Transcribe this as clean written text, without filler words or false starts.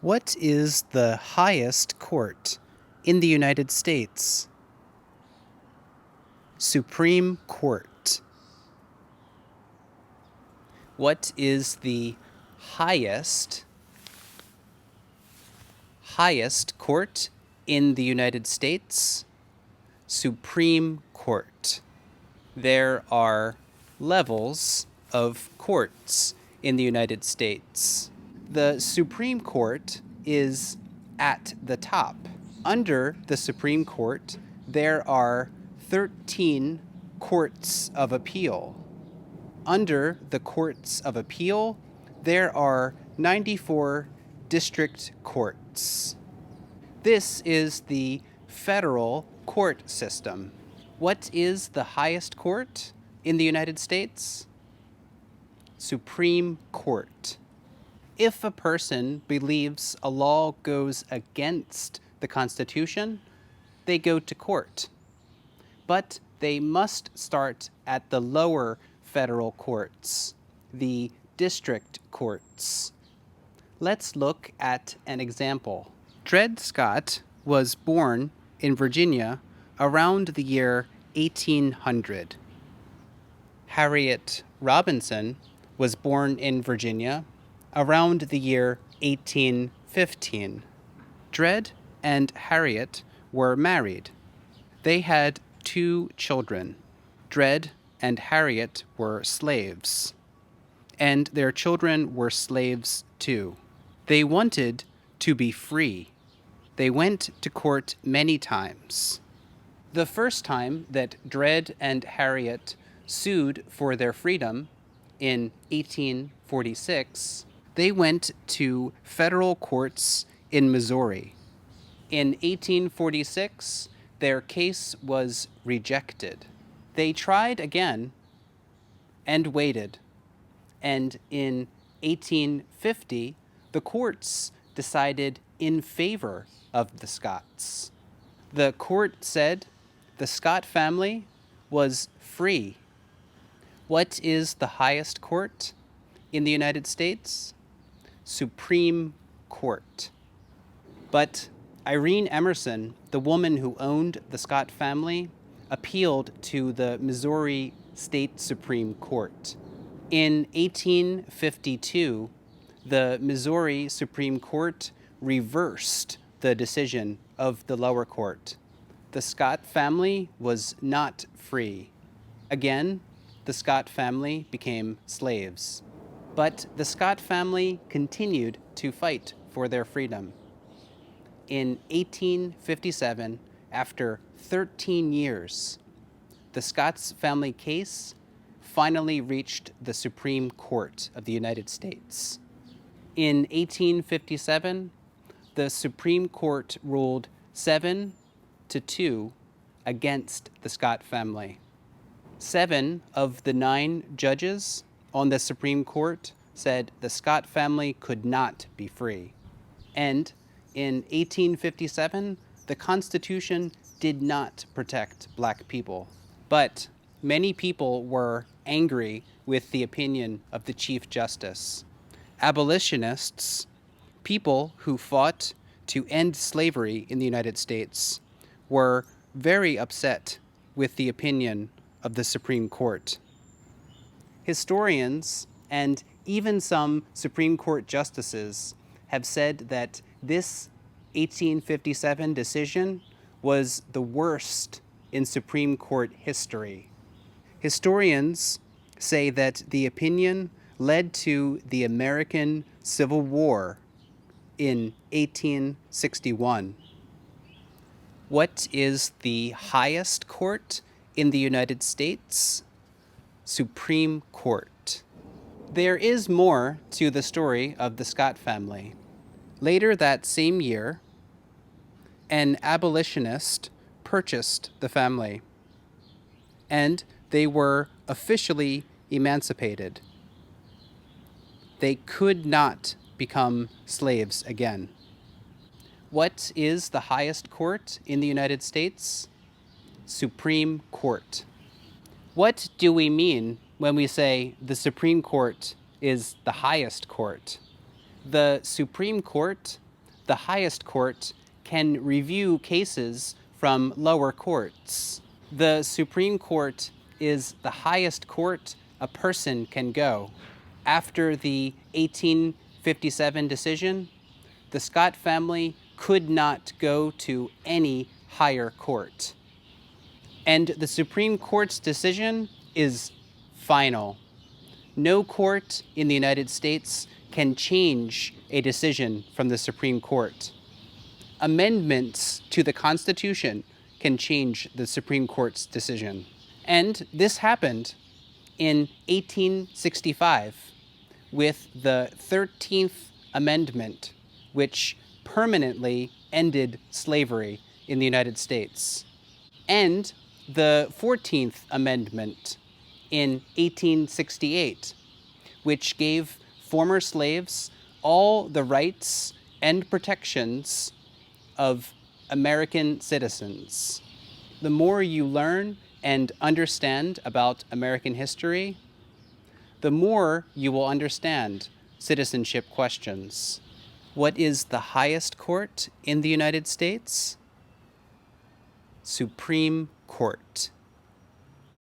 What is the highest court in the United States? Supreme Court. What is the highest court in the United States? Supreme Court. There are levels of courts in the United States. The Supreme Court is at the top. Under the Supreme Court, there are 13 courts of appeal. Under the courts of appeal, there are 94 district courts. This is the federal court system. What is the highest court in the United States? Supreme Court. If a person believes a law goes against the Constitution, they go to court. But they must start at the lower federal courts, the district courts. Let's look at an example. Dred Scott was born in Virginia around the year 1800. Harriet Robinson was born in Virginia around the year 1815. Dred and Harriet were married. They had 2 children. Dred and Harriet were slaves, and their children were slaves too. They wanted to be free. They went to court many times. The first time that Dred and Harriet sued for their freedom in 1846, they went to federal courts in Missouri. In 1846, their case was rejected. They tried again and waited. And in 1850, the courts decided in favor of the Scots. The court said the Scott family was free. What is the highest court in the United States? Supreme Court. But Irene Emerson, the woman who owned the Scott family, appealed to the Missouri State Supreme Court. In 1852, the Missouri Supreme Court reversed the decision of the lower court. The Scott family was not free. Again, the Scott family became slaves. But the Scott family continued to fight for their freedom. In 1857, after 13 years, the Scott's family case finally reached the Supreme Court of the United States. In 1857, the Supreme Court ruled 7-2 against the Scott family. 7 of the 9 judges on the Supreme Court said the Scott family could not be free. And in 1857, the Constitution did not protect black people. But many people were angry with the opinion of the Chief Justice. Abolitionists, people who fought to end slavery in the United States, were very upset with the opinion of the Supreme Court. Historians and even some Supreme Court justices have said that this 1857 decision was the worst in Supreme Court history. Historians say that the opinion led to the American Civil War in 1861. What is the highest court in the United States? Supreme Court. There is more to the story of the Scott family. Later that same year, an abolitionist purchased the family, and they were officially emancipated. They could not become slaves again. What is the highest court in the United States? Supreme Court. What do we mean when we say the Supreme Court is the highest court? The Supreme Court the highest court can review cases from lower courts. The Supreme Court is the highest court a person can go. After the 1857 decision, the Scott family could not go to any higher court. And the Supreme Court's decision is final. No court in the United States can change a decision from the Supreme Court. Amendments to the Constitution can change the Supreme Court's decision. And this happened in 1865 with the 13th Amendment, which permanently ended slavery in the United States, and the 14th Amendment in 1868, which gave former slaves all the rights and protections of American citizens. The more you learn and understand about American history, the more you will understand citizenship questions. What is the highest court in the United States? Supreme Court.